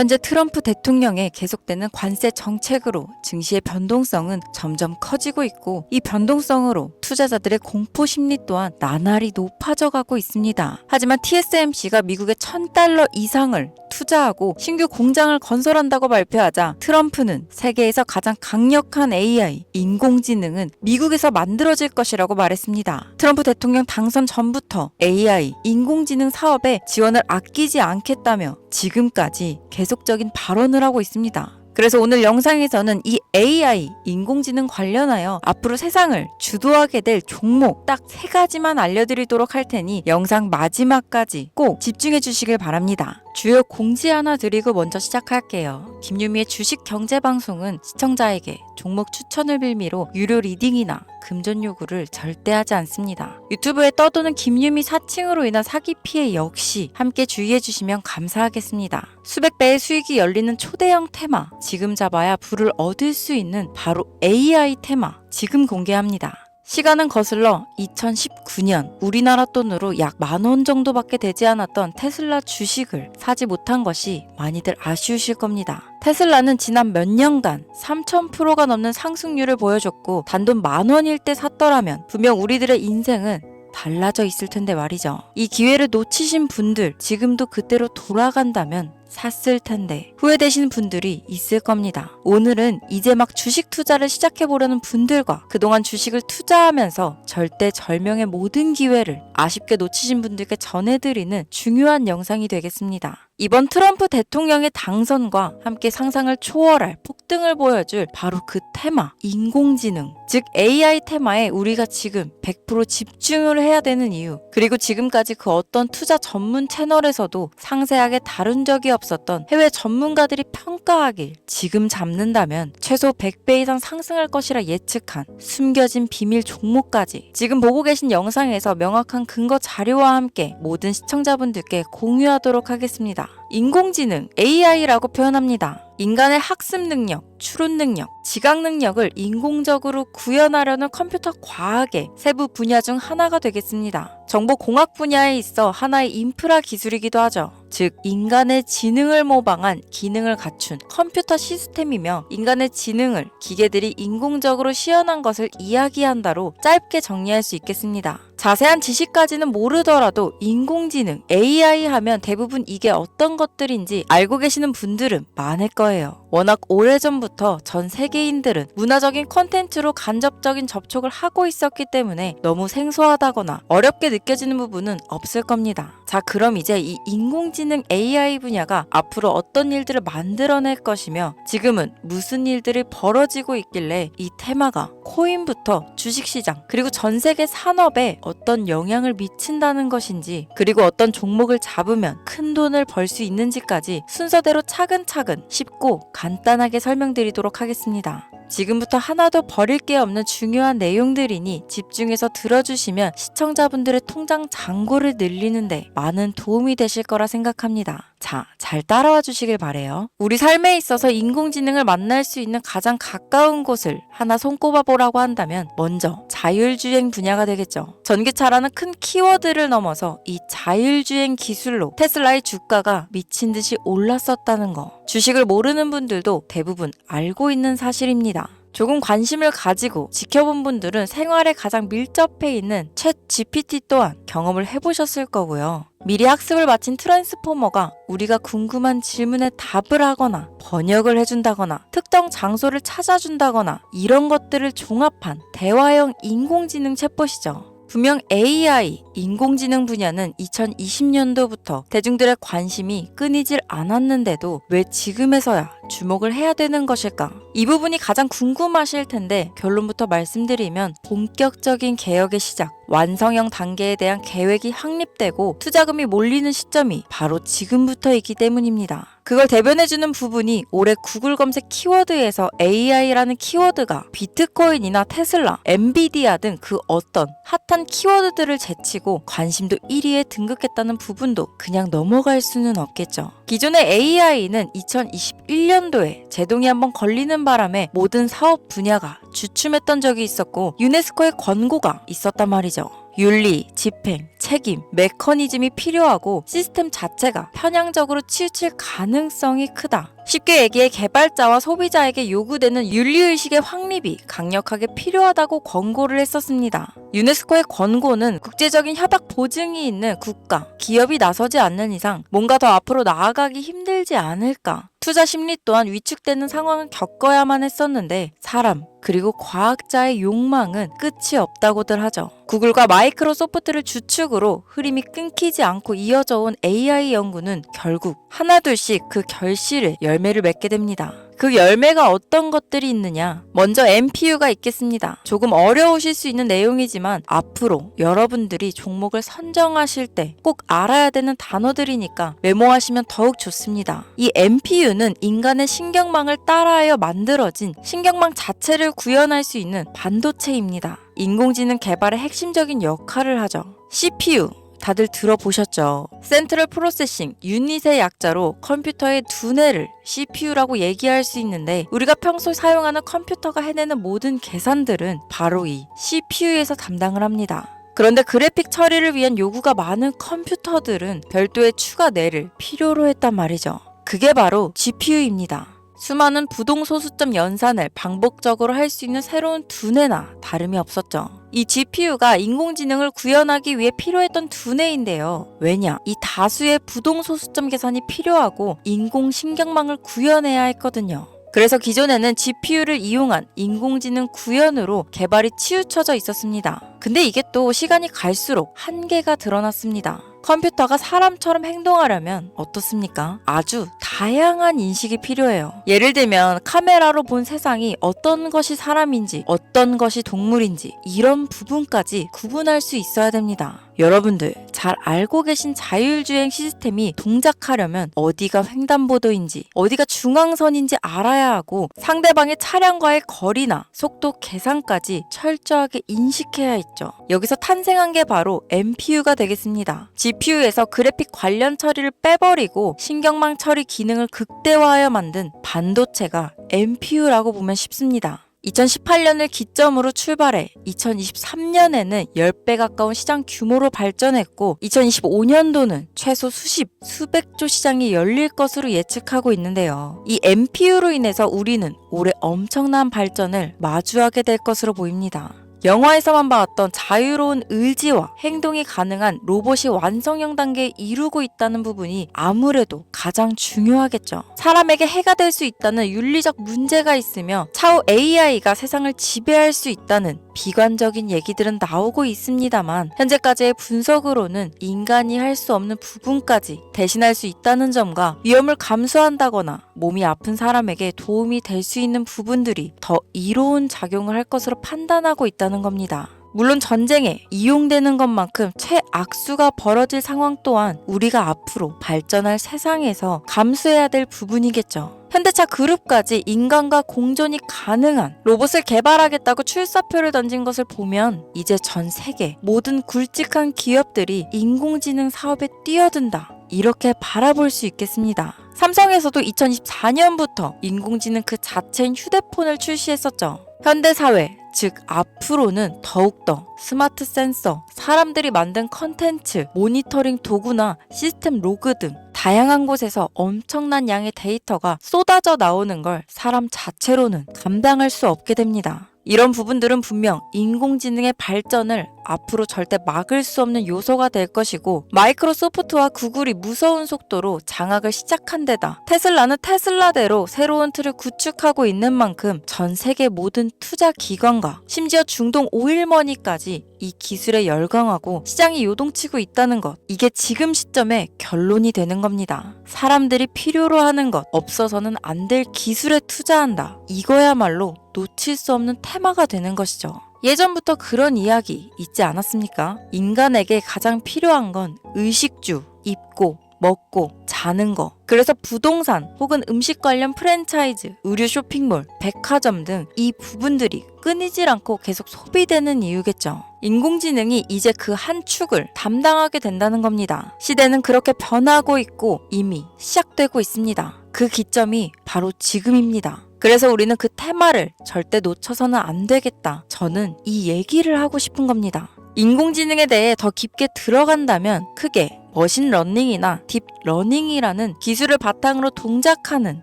현재 트럼프 대통령의 계속되는 관세 정책으로 증시의 변동성은 점점 커지고 있고, 이 변동성으로 투자자들의 공포 심리 또한 나날이 높아져 가고 있습니다. 하지만 TSMC가 미국의 $1,000 이상을 투자하고 신규 공장을 건설한다고 발표하자 트럼프는 세계에서 가장 강력한 AI, 인공지능은 미국에서 만들어질 것이라고 말했습니다. 트럼프 대통령 당선 전부터 AI, 인공지능 사업에 지원을 아끼지 않겠다며 지금까지 계속적인 발언을 하고 있습니다. 그래서 오늘 영상에서는 이 AI, 인공지능 관련하여 앞으로 세상을 주도하게 될 종목 딱 3가지만 알려드리도록 할 테니 영상 마지막까지 꼭 집중해 주시길 바랍니다. 주요 공지 하나 드리고 먼저 시작할게요. 김유미의 주식 경제 방송은 시청자에게 종목 추천을 빌미로 유료 리딩이나 금전 요구를 절대 하지 않습니다. 유튜브에 떠도는 김유미 사칭으로 인한 사기 피해 역시 함께 주의해 주시면 감사하겠습니다. 수백 배의 수익이 열리는 초대형 테마, 지금 잡아야 부를 얻을 수 있는 바로 AI 테마, 지금 공개합니다. 시간은 거슬러 2019년 우리나라 돈으로 약 10,000원 정도밖에 되지 않았던 테슬라 주식을 사지 못한 것이 많이들 아쉬우실 겁니다. 테슬라는 지난 몇 년간 3000%가 넘는 상승률을 보여줬고, 단돈 10,000원일 때 샀더라면 분명 우리들의 인생은 달라져 있을 텐데 말이죠. 이 기회를 놓치신 분들, 지금도 그때로 돌아간다면 샀을 텐데 후회되시는 분들이 있을 겁니다. 오늘은 이제 막 주식 투자를 시작해보려는 분들과 그동안 주식을 투자하면서 절대절명의 모든 기회를 아쉽게 놓치신 분들께 전해드리는 중요한 영상이 되겠습니다. 이번 트럼프 대통령의 당선과 함께 상상을 초월할 폭등을 보여줄 바로 그 테마, 인공지능, 즉 AI 테마에 우리가 지금 100% 집중을 해야 되는 이유, 그리고 지금까지 그 어떤 투자 전문 채널에서도 상세하게 다룬 적이 없었던 해외 전문가들이 평가하길 지금 잡는다면 최소 100배 이상 상승할 것이라 예측한 숨겨진 비밀 종목까지 지금 보고 계신 영상에서 명확한 근거 자료와 함께 모든 시청자분들께 공유하도록 하겠습니다. 인공지능, AI라고 표현합니다. 인간의 학습 능력, 추론 능력, 지각 능력을 인공적으로 구현하려는 컴퓨터 과학의 세부 분야 중 하나가 되겠습니다. 정보공학 분야에 있어 하나의 인프라 기술이기도 하죠. 즉, 인간의 지능을 모방한 기능을 갖춘 컴퓨터 시스템이며, 인간의 지능을 기계들이 인공적으로 시연한 것을 이야기한다로 짧게 정리할 수 있겠습니다. 자세한 지식까지는 모르더라도 인공지능, AI 하면 대부분 이게 어떤 것들인지 알고 계시는 분들은 많을 거예요. 워낙 오래전부터 전 세계인들은 문화적인 콘텐츠로 간접적인 접촉을 하고 있었기 때문에 너무 생소하다거나 어렵게 느껴지는 부분은 없을 겁니다. 자, 그럼 이제 이 인공지능 AI 분야가 앞으로 어떤 일들을 만들어낼 것이며 지금은 무슨 일들이 벌어지고 있길래 이 테마가 코인부터 주식시장 그리고 전 세계 산업에 어떤 영향을 미친다는 것인지, 그리고 어떤 종목을 잡으면 큰 돈을 벌 수 있는지까지 순서대로 차근차근 쉽고 간단하게 설명드리도록 하겠습니다. 지금부터 하나도 버릴 게 없는 중요한 내용들이니 집중해서 들어주시면 시청자분들의 통장 잔고를 늘리는데 많은 도움이 되실 거라 생각합니다. 자, 잘 따라와 주시길 바래요. 우리 삶에 있어서 인공지능을 만날 수 있는 가장 가까운 곳을 하나 손꼽아 보라고 한다면 먼저 자율주행 분야가 되겠죠. 전기차라는 큰 키워드를 넘어서 이 자율주행 기술로 테슬라의 주가가 미친 듯이 올랐었다는 거, 주식을 모르는 분들도 대부분 알고 있는 사실입니다. 조금 관심을 가지고 지켜본 분들은 생활에 가장 밀접해 있는 챗 GPT 또한 경험을 해보셨을 거고요. 미리 학습을 마친 트랜스포머가 우리가 궁금한 질문에 답을 하거나 번역을 해준다거나 특정 장소를 찾아준다거나 이런 것들을 종합한 대화형 인공지능 챗봇이죠. 분명 AI, 인공지능 분야는 2020년도부터 대중들의 관심이 끊이질 않았는데도 왜 지금에서야 주목을 해야 되는 것일까? 이 부분이 가장 궁금하실 텐데 결론부터 말씀드리면 본격적인 개혁의 시작, 완성형 단계에 대한 계획이 확립되고 투자금이 몰리는 시점이 바로 지금부터이기 때문입니다. 그걸 대변해주는 부분이 올해 구글 검색 키워드에서 AI라는 키워드가 비트코인이나 테슬라, 엔비디아 등 그 어떤 핫한 키워드들을 제치고 관심도 1위에 등극했다는 부분도 그냥 넘어갈 수는 없겠죠. 기존의 AI는 2021년도에 제동이 한번 걸리는 바람에 모든 사업 분야가 주춤했던 적이 있었고 유네스코의 권고가 있었단 말이죠. 윤리, 집행, 책임, 메커니즘이 필요하고 시스템 자체가 편향적으로 치우칠 가능성이 크다. 쉽게 얘기해 개발자와 소비자에게 요구되는 윤리의식의 확립이 강력하게 필요하다고 권고를 했었습니다. 유네스코의 권고는 국제적인 협약 보증이 있는 국가, 기업이 나서지 않는 이상 뭔가 더 앞으로 나아가기 힘들지 않을까. 투자 심리 또한 위축되는 상황을 겪어야만 했었는데 사람 그리고 과학자의 욕망은 끝이 없다고들 하죠. 구글과 마이크로소프트를 주축으로 흐름이 끊기지 않고 이어져 온 AI 연구는 결국 하나둘씩 그 결실을 열매를 맺게 됩니다. 그 열매가 어떤 것들이 있느냐? 먼저 NPU가 있겠습니다. 조금 어려우실 수 있는 내용이지만 앞으로 여러분들이 종목을 선정하실 때 꼭 알아야 되는 단어들이니까 메모하시면 더욱 좋습니다. 이 NPU는 인간의 신경망을 따라하여 만들어진 신경망 자체를 구현할 수 있는 반도체입니다. 인공지능 개발의 핵심적인 역할을 하죠. CPU 다들 들어보셨죠? 센트럴 프로세싱 유닛의 약자로 컴퓨터의 두뇌를 CPU라고 얘기할 수 있는데 우리가 평소 사용하는 컴퓨터가 해내는 모든 계산들은 바로 이 CPU에서 담당을 합니다. 그런데 그래픽 처리를 위한 요구가 많은 컴퓨터들은 별도의 추가 뇌를 필요로 했단 말이죠. 그게 바로 GPU입니다. 수많은 부동소수점 연산을 반복적으로 할 수 있는 새로운 두뇌나 다름이 없었죠. 이 GPU가 인공지능을 구현하기 위해 필요했던 두뇌인데요. 왜냐? 이 다수의 부동소수점 계산이 필요하고 인공신경망을 구현해야 했거든요. 그래서 기존에는 GPU를 이용한 인공지능 구현으로 개발이 치우쳐져 있었습니다. 근데 이게 또 시간이 갈수록 한계가 드러났습니다. 컴퓨터가 사람처럼 행동하려면 어떻습니까? 아주 다양한 인식이 필요해요. 예를 들면 카메라로 본 세상이 어떤 것이 사람인지 어떤 것이 동물인지 이런 부분까지 구분할 수 있어야 됩니다. 여러분들 잘 알고 계신 자율주행 시스템이 동작하려면 어디가 횡단보도인지 어디가 중앙선인지 알아야 하고 상대방의 차량과의 거리나 속도 계산까지 철저하게 인식해야 했죠. 여기서 탄생한 게 바로 NPU가 되겠습니다. GPU에서 그래픽 관련 처리를 빼버리고 신경망 처리 기능을 극대화하여 만든 반도체가 NPU라고 보면 쉽습니다. 2018년을 기점으로 출발해 2023년에는 10배 가까운 시장 규모로 발전했고 2025년도는 최소 수백조 시장이 열릴 것으로 예측하고 있는데요. 이 NPU로 인해서 우리는 올해 엄청난 발전을 마주하게 될 것으로 보입니다. 영화에서만 봤던 자유로운 의지와 행동이 가능한 로봇이 완성형 단계에 이루고 있다는 부분이 아무래도 가장 중요하겠죠. 사람에게 해가 될 수 있다는 윤리적 문제가 있으며 차후 AI가 세상을 지배할 수 있다는 비관적인 얘기들은 나오고 있습니다만 현재까지의 분석으로는 인간이 할 수 없는 부분까지 대신할 수 있다는 점과 위험을 감수한다거나 몸이 아픈 사람에게 도움이 될 수 있는 부분들이 더 이로운 작용을 할 것으로 판단하고 있다는 겁니다. 물론 전쟁에 이용되는 것만큼 최악수가 벌어질 상황 또한 우리가 앞으로 발전할 세상에서 감수해야 될 부분이겠죠. 현대차 그룹까지 인간과 공존이 가능한 로봇을 개발하겠다고 출사표를 던진 것을 보면 이제 전 세계 모든 굵직한 기업들이 인공지능 사업에 뛰어든다. 이렇게 바라볼 수 있겠습니다. 삼성에서도 2024년부터 인공지능 그 자체인 휴대폰을 출시했었죠. 현대사회, 즉 앞으로는 더욱더 스마트 센서, 사람들이 만든 컨텐츠, 모니터링 도구나 시스템 로그 등 다양한 곳에서 엄청난 양의 데이터가 쏟아져 나오는 걸 사람 자체로는 감당할 수 없게 됩니다. 이런 부분들은 분명 인공지능의 발전을 앞으로 절대 막을 수 없는 요소가 될 것이고 마이크로소프트와 구글이 무서운 속도로 장악을 시작한 데다 테슬라는 테슬라대로 새로운 틀을 구축하고 있는 만큼 전 세계 모든 투자 기관과 심지어 중동 오일머니까지 이 기술에 열광하고 시장이 요동치고 있다는 것, 이게 지금 시점에 결론이 되는 겁니다. 사람들이 필요로 하는 것, 없어서는 안 될 기술에 투자한다. 이거야말로 놓칠 수 없는 테마가 되는 것이죠. 예전부터 그런 이야기 있지 않았습니까? 인간에게 가장 필요한 건 의식주, 입고, 먹고, 자는 거. 그래서 부동산 혹은 음식 관련 프랜차이즈, 의류 쇼핑몰, 백화점 등 이 부분들이 끊이질 않고 계속 소비되는 이유겠죠. 인공지능이 이제 그 한 축을 담당하게 된다는 겁니다. 시대는 그렇게 변하고 있고 이미 시작되고 있습니다. 그 기점이 바로 지금입니다. 그래서 우리는 그 테마를 절대 놓쳐서는 안 되겠다. 저는 이 얘기를 하고 싶은 겁니다. 인공지능에 대해 더 깊게 들어간다면 크게 머신러닝이나 딥러닝이라는 기술을 바탕으로 동작하는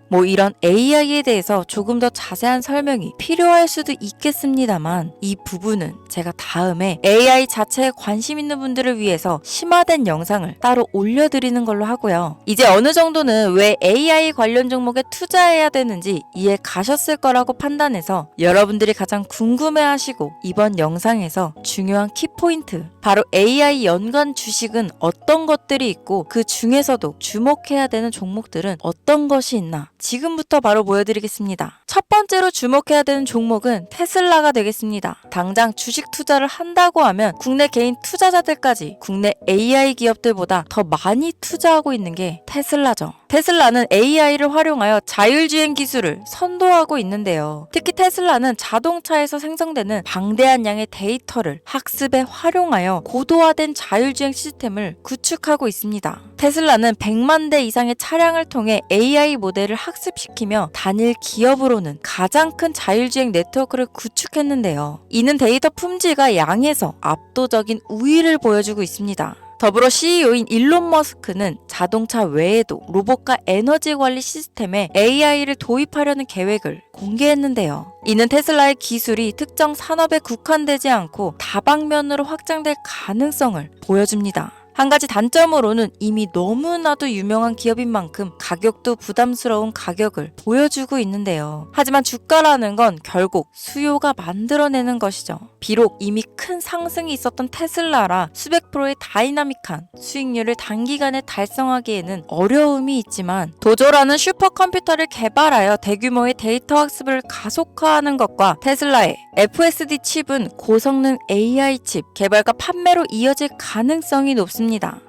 이런 AI에 대해서 조금 더 자세한 설명이 필요할 수도 있겠습니다만 이 부분은 제가 다음에 AI 자체에 관심 있는 분들을 위해서 심화된 영상을 따로 올려드리는 걸로 하고요. 이제 어느 정도는 왜 AI 관련 종목에 투자해야 되는지 이해 가셨을 거라고 판단해서 여러분들이 가장 궁금해하시고 이번 영상에서 중요한 키포인트 바로 AI 연관 주식은 어떤 것들이 있고 그 중에서도 주목해야 되는 종목들은 어떤 것이 있나 지금부터 바로 보여드리겠습니다. 첫 번째로 주목해야 되는 종목은 테슬라가 되겠습니다. 당장 주식 투자를 한다고 하면 국내 개인 투자자들까지 국내 AI 기업들보다 더 많이 투자하고 있는 게 테슬라죠. 테슬라는 AI를 활용하여 자율주행 기술을 선도하고 있는데요. 특히 테슬라는 자동차에서 생성되는 방대한 양의 데이터를 학습에 활용하여 고도화된 자율주행 시스템을 구축하고 있습니다. 테슬라는 100만 대 이상의 차량을 통해 AI 모델을 학습시키며 단일 기업으로는 가장 큰 자율주행 네트워크를 구축했는데요. 이는 데이터 품질과 양에서 압도적인 우위를 보여주고 있습니다. 더불어 CEO인 일론 머스크는 자동차 외에도 로봇과 에너지 관리 시스템에 AI를 도입하려는 계획을 공개했는데요. 이는 테슬라의 기술이 특정 산업에 국한되지 않고 다방면으로 확장될 가능성을 보여줍니다. 한 가지 단점으로는 이미 너무나도 유명한 기업인 만큼 가격도 부담스러운 가격을 보여주고 있는데요. 하지만 주가라는 건 결국 수요가 만들어내는 것이죠. 비록 이미 큰 상승이 있었던 테슬라라 수백 프로의 다이나믹한 수익률을 단기간에 달성하기에는 어려움이 있지만 도조라는 슈퍼컴퓨터를 개발하여 대규모의 데이터 학습을 가속화하는 것과 테슬라의 FSD 칩은 고성능 AI 칩 개발과 판매로 이어질 가능성이 높습니다.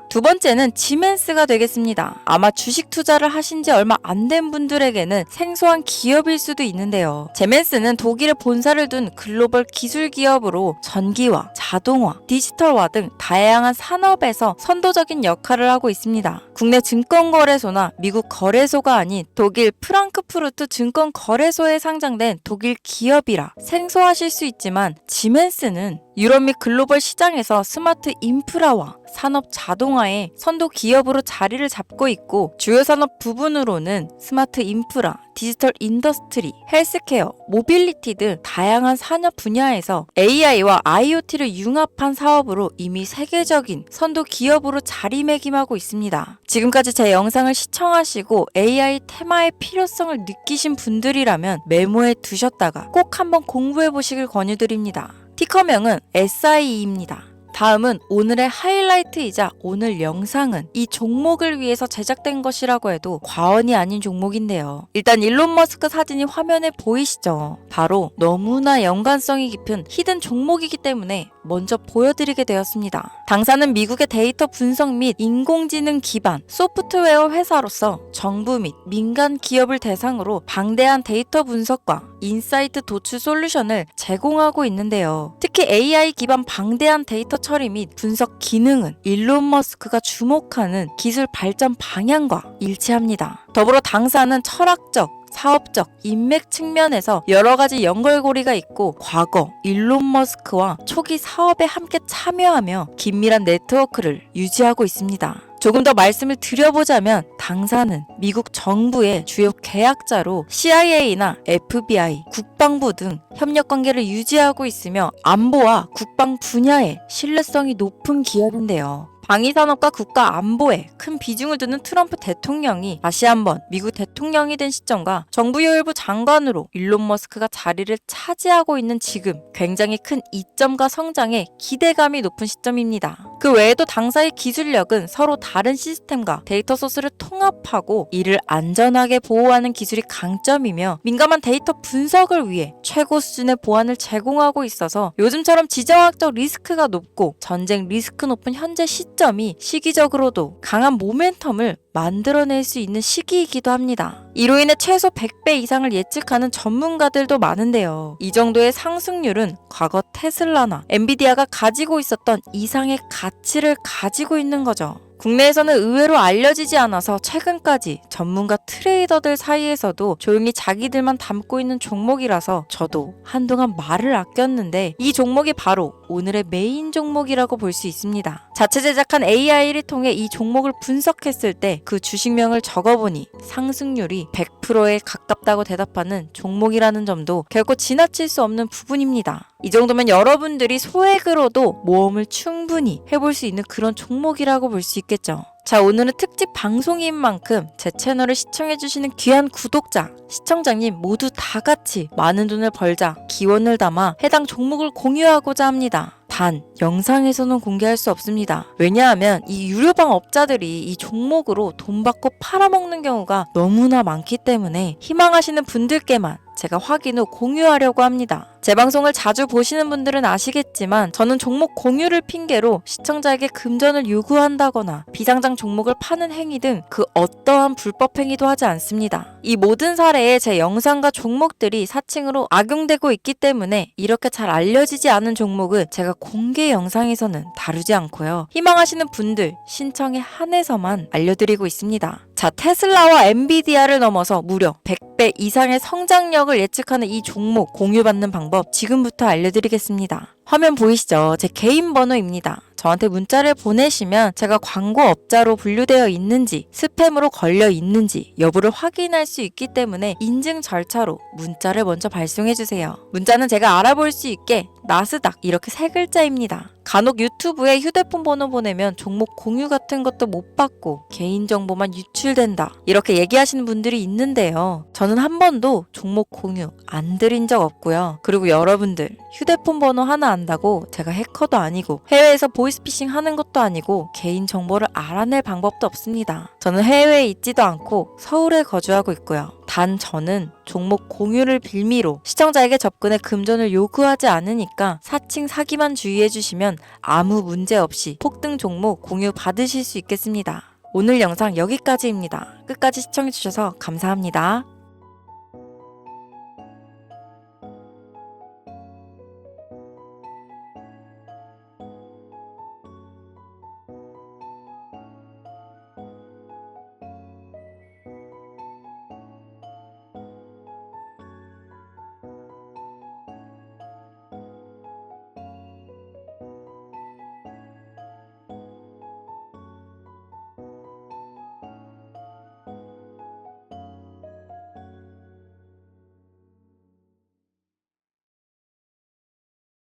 두 번째는 지멘스가 되겠습니다. 아마 주식 투자를 하신 지 얼마 안 된 분들에게는 생소한 기업일 수도 있는데요. 지멘스는 독일에 본사를 둔 글로벌 기술 기업으로 전기화, 자동화, 디지털화 등 다양한 산업에서 선도적인 역할을 하고 있습니다. 국내 증권거래소나 미국 거래소가 아닌 독일 프랑크푸르트 증권거래소에 상장된 독일 기업이라 생소하실 수 있지만 지멘스는 유럽 및 글로벌 시장에서 스마트 인프라와 산업 자동화의 선도 기업으로 자리를 잡고 있고 주요 산업 부분으로는 스마트 인프라, 디지털 인더스트리, 헬스케어, 모빌리티 등 다양한 산업 분야에서 AI와 IoT를 융합한 사업으로 이미 세계적인 선도 기업으로 자리매김하고 있습니다. 지금까지 제 영상을 시청하시고 AI 테마의 필요성을 느끼신 분들이라면 메모해 두셨다가 꼭 한번 공부해 보시길 권유드립니다. 티커명은 SIE입니다. 다음은 오늘의 하이라이트이자 오늘 영상은 이 종목을 위해서 제작된 것이라고 해도 과언이 아닌 종목인데요. 일단 일론 머스크 사진이 화면에 보이시죠? 바로 너무나 연관성이 깊은 히든 종목이기 때문에 먼저 보여드리게 되었습니다. 당사는 미국의 데이터 분석 및 인공지능 기반 소프트웨어 회사로서 정부 및 민간 기업을 대상으로 방대한 데이터 분석과 인사이트 도출 솔루션을 제공하고 있는데요. 특히 AI 기반 방대한 데이터 처리 및 분석 기능은 일론 머스크가 주목하는 기술 발전 방향과 일치합니다. 더불어 당사는 철학적, 사업적, 인맥 측면에서 여러 가지 연결고리가 있고 과거 일론 머스크와 초기 사업에 함께 참여하며 긴밀한 네트워크를 유지하고 있습니다. 조금 더 말씀을 드려보자면 당사는 미국 정부의 주요 계약자로 CIA나 FBI, 국방부 등 협력관계를 유지하고 있으며 안보와 국방 분야에 신뢰성이 높은 기업인데요. 방위산업과 국가 안보에 큰 비중을 두는 트럼프 대통령이 다시 한번 미국 대통령이 된 시점과 정부요일부 장관으로 일론 머스크가 자리를 차지하고 있는 지금 굉장히 큰 이점과 성장에 기대감이 높은 시점입니다. 그 외에도 당사의 기술력은 서로 다른 시스템과 데이터 소스를 통합하고 이를 안전하게 보호하는 기술이 강점이며 민감한 데이터 분석을 위해 최고 수준의 보안을 제공하고 있어서 요즘처럼 지정학적 리스크가 높고 전쟁 리스크 높은 현재 시점이 시기적으로도 강한 모멘텀을 만들어낼 수 있는 시기이기도 합니다. 이로 인해 최소 100배 이상을 예측하는 전문가들도 많은데요. 이 정도의 상승률은 과거 테슬라나 엔비디아가 가지고 있었던 이상의 가치를 가지고 있는 거죠. 국내에서는 의외로 알려지지 않아서 최근까지 전문가 트레이더들 사이에서도 조용히 자기들만 담고 있는 종목이라서 저도 한동안 말을 아꼈는데 이 종목이 바로 오늘의 메인 종목이라고 볼 수 있습니다. 자체 제작한 AI를 통해 이 종목을 분석했을 때 그 주식명을 적어보니 상승률이 100%에 가깝다고 대답하는 종목이라는 점도 결코 지나칠 수 없는 부분입니다. 이 정도면 여러분들이 소액으로도 모험을 충분히 해볼 수 있는 그런 종목이라고 볼 수 있겠죠. 자, 오늘은 특집 방송인 만큼 제 채널을 시청해주시는 귀한 구독자, 시청자님 모두 다 같이 많은 돈을 벌자 기원을 담아 해당 종목을 공유하고자 합니다. 단, 영상에서는 공개할 수 없습니다. 왜냐하면 이 유료방 업자들이 이 종목으로 돈 받고 팔아먹는 경우가 너무나 많기 때문에 희망하시는 분들께만 제가 확인 후 공유하려고 합니다. 제 방송을 자주 보시는 분들은 아시겠지만 저는 종목 공유를 핑계로 시청자에게 금전을 요구한다거나 비상장 종목을 파는 행위 등 그 어떠한 불법 행위도 하지 않습니다. 이 모든 사례에 제 영상과 종목들이 사칭으로 악용되고 있기 때문에 이렇게 잘 알려지지 않은 종목은 제가 공개 영상에서는 다루지 않고요. 희망하시는 분들 신청에 한해서만 알려드리고 있습니다. 자, 테슬라와 엔비디아를 넘어서 무려 100배 이상의 성장력을 예측하는 이 종목 공유받는 방법 지금부터 알려드리겠습니다. 화면 보이시죠? 제 개인 번호입니다. 저한테 문자를 보내시면 제가 광고업자로 분류되어 있는지 스팸으로 걸려 있는지 여부를 확인할 수 있기 때문에 인증 절차로 문자를 먼저 발송해주세요. 문자는 제가 알아볼 수 있게 나스닥 이렇게 3글자입니다. 간혹 유튜브에 휴대폰 번호 보내면 종목 공유 같은 것도 못 받고 개인정보만 유출된다 이렇게 얘기하시는 분들이 있는데요. 저는 한 번도 종목 공유 안 드린 적 없고요. 그리고 여러분들 휴대폰 번호 하나 안다고 제가 해커도 아니고 해외에서 보이스피싱 하는 것도 아니고 개인정보를 알아낼 방법도 없습니다. 저는 해외에 있지도 않고 서울에 거주하고 있고요. 단 저는 종목 공유를 빌미로 시청자에게 접근해 금전을 요구하지 않으니까 사칭 사기만 주의해주시면 아무 문제 없이 폭등 종목 공유 받으실 수 있겠습니다. 오늘 영상 여기까지입니다. 끝까지 시청해주셔서 감사합니다.